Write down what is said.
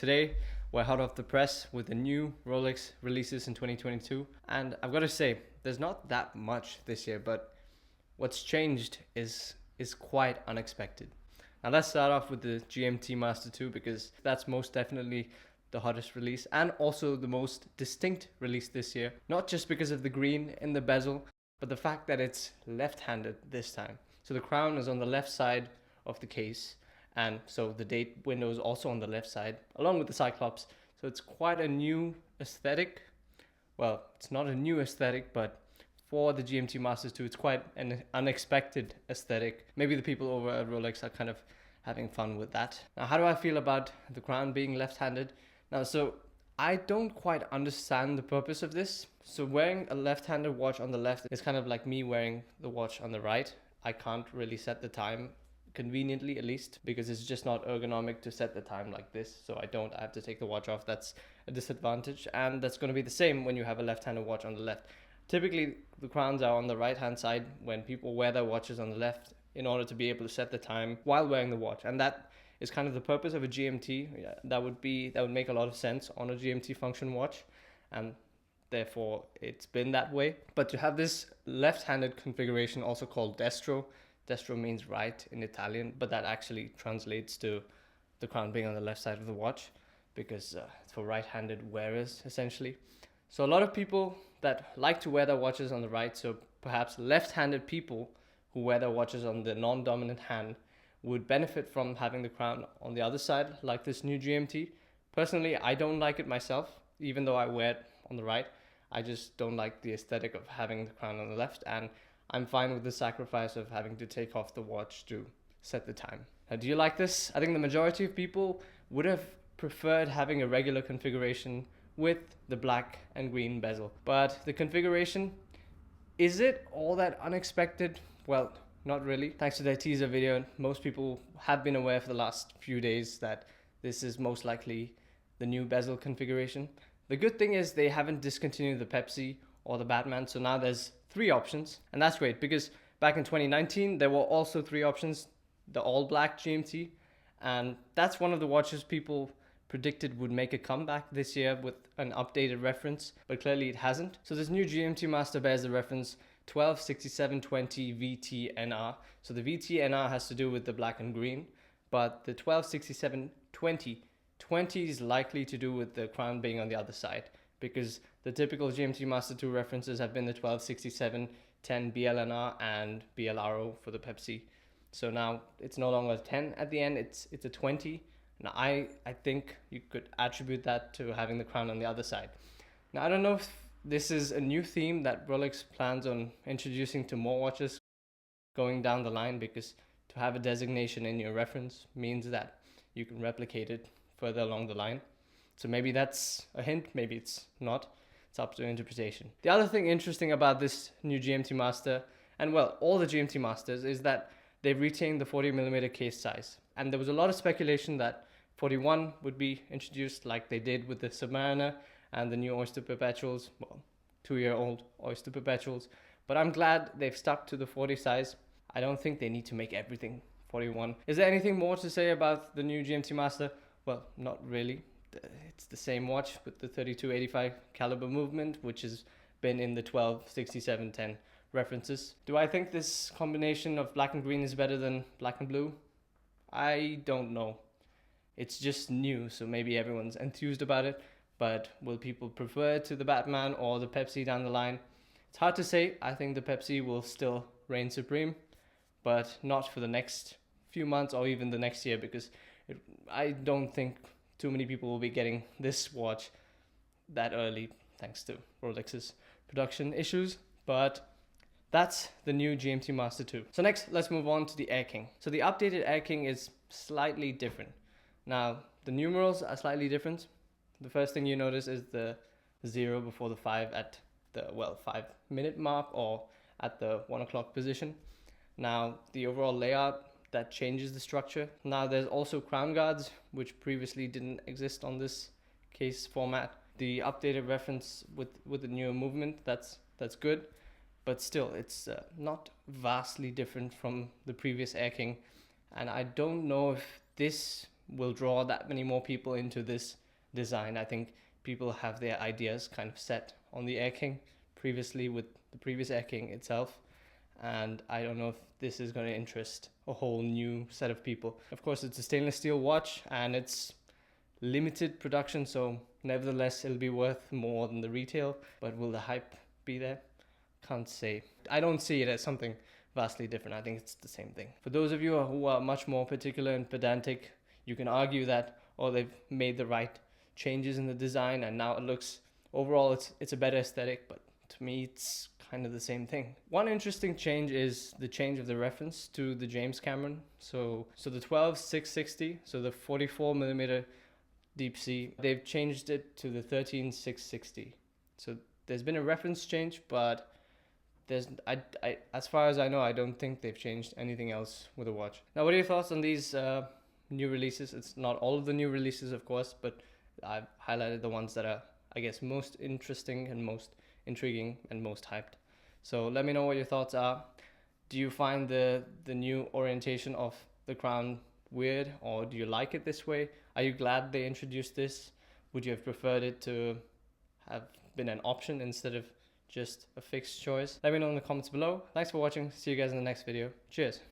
Today, we're hot off the press with the new Rolex releases in 2022, and I've got to say, there's not that much this year, but what's changed is quite unexpected. Now let's start off with the GMT Master II because that's most definitely the hottest release and also the most distinct release this year. Not just because of the green in the bezel, but the fact that it's left-handed this time. So the crown is on the left side of the case, and so the date window is also on the left side along with the cyclops. So it's quite a new aesthetic. Well, it's not a new aesthetic, but for the GMT Master II, it's quite an unexpected aesthetic. Maybe the people over at Rolex are kind of having fun with that. Now, how do I feel about the crown being left-handed? Now, so I don't quite understand the purpose of this. So wearing a left-handed watch on the left is kind of like me wearing the watch on the right. I can't really set the time conveniently, at least, because it's just not ergonomic to set the time like this. So I have to take the watch off. That's a disadvantage, and that's going to be the same when you have a left-handed watch on the left. Typically the crowns are on the right hand side when people wear their watches on the left in order to be able to set the time while wearing the watch, and that is kind of the purpose of a GMT. Yeah, that would make a lot of sense on a GMT function watch, and therefore it's been that way. But to have this left-handed configuration, also called destro means right in Italian, but that actually translates to the crown being on the left side of the watch because it's for right-handed wearers essentially. So a lot of people that like to wear their watches on the right, so perhaps left-handed people who wear their watches on the non-dominant hand, would benefit from having the crown on the other side, like this new GMT. Personally, I don't like it myself, even though I wear it on the right. I just don't like the aesthetic of having the crown on the left, and I'm fine with the sacrifice of having to take off the watch to set the time. Now, do you like this? I think the majority of people would have preferred having a regular configuration with the black and green bezel. But the configuration, is it all that unexpected? Well, not really. Thanks to their teaser video, most people have been aware for the last few days that this is most likely the new bezel configuration. The good thing is they haven't discontinued the Pepsi or the Batman, so now there's 3 options, and that's great because back in 2019 there were also 3 options, the all black GMT, and that's one of the watches people predicted would make a comeback this year with an updated reference, but clearly it hasn't. So this new GMT Master bears the reference 126720 VTNR. So the VTNR has to do with the black and green, but the 126720 is likely to do with the crown being on the other side, because the typical GMT Master II references have been the 126710 BLNR and BLRO for the Pepsi. So now it's no longer a 10 at the end, it's a 20. Now I think you could attribute that to having the crown on the other side. Now I don't know if this is a new theme that Rolex plans on introducing to more watches going down the line, because to have a designation in your reference means that you can replicate it further along the line. So maybe that's a hint, maybe it's not. It's up to interpretation. The other thing interesting about this new GMT Master, and well, all the GMT Masters, is that they've retained the 40mm case size. And there was a lot of speculation that 41 would be introduced like they did with the Submariner and the new Oyster Perpetuals, well, 2-year-old Oyster Perpetuals. But I'm glad they've stuck to the 40 size. I don't think they need to make everything 41. Is there anything more to say about the new GMT Master? Well, not really. It's the same watch with the 3285 caliber movement, which has been in the 126710 references. Do I think this combination of black and green is better than black and blue? I don't know. It's just new, so maybe everyone's enthused about it, but will people prefer it to the Batman or the Pepsi down the line? It's hard to say. I think the Pepsi will still reign supreme, but not for the next few months or even the next year, because I don't think too many people will be getting this watch that early, thanks to Rolex's production issues. But that's the new GMT Master II. So next, let's move on to the Airking. So the updated Airking is slightly different. Now, the numerals are slightly different. The first thing you notice is the 0 before the 5 at the, 5-minute mark or at the 1 o'clock position. Now, the overall layout, that changes the structure. Now, there's also crown guards, which previously didn't exist on this case format. The updated reference with the newer movement, that's good. But still, it's not vastly different from the previous Airking. And I don't know if this will draw that many more people into this design. I think people have their ideas kind of set on the Airking previously with the previous Airking itself, and I don't know if this is going to interest a whole new set of people. Of course, it's a stainless steel watch and it's limited production, so nevertheless it'll be worth more than the retail, but will the hype be there? Can't say. I don't see it as something vastly different. I think it's the same thing. For those of you who are much more particular and pedantic, you can argue that, oh, they've made the right changes in the design and now it looks, overall it's a better aesthetic, but to me it's kind of the same thing. One interesting change is the change of the reference to the James Cameron. So the 12-660, so the 44mm Deepsea, they've changed it to the 13-660. So there's been a reference change, but as far as I know, I don't think they've changed anything else with the watch. Now, what are your thoughts on these new releases? It's not all of the new releases, of course, but I've highlighted the ones that are, I guess, most interesting and most intriguing and most hyped. So let me know what your thoughts are. Do you find the new orientation of the crown weird, or do you like it this way? Are you glad they introduced this? Would you have preferred it to have been an option instead of just a fixed choice? Let me know in the comments below. Thanks for watching. See you guys in the next video. Cheers.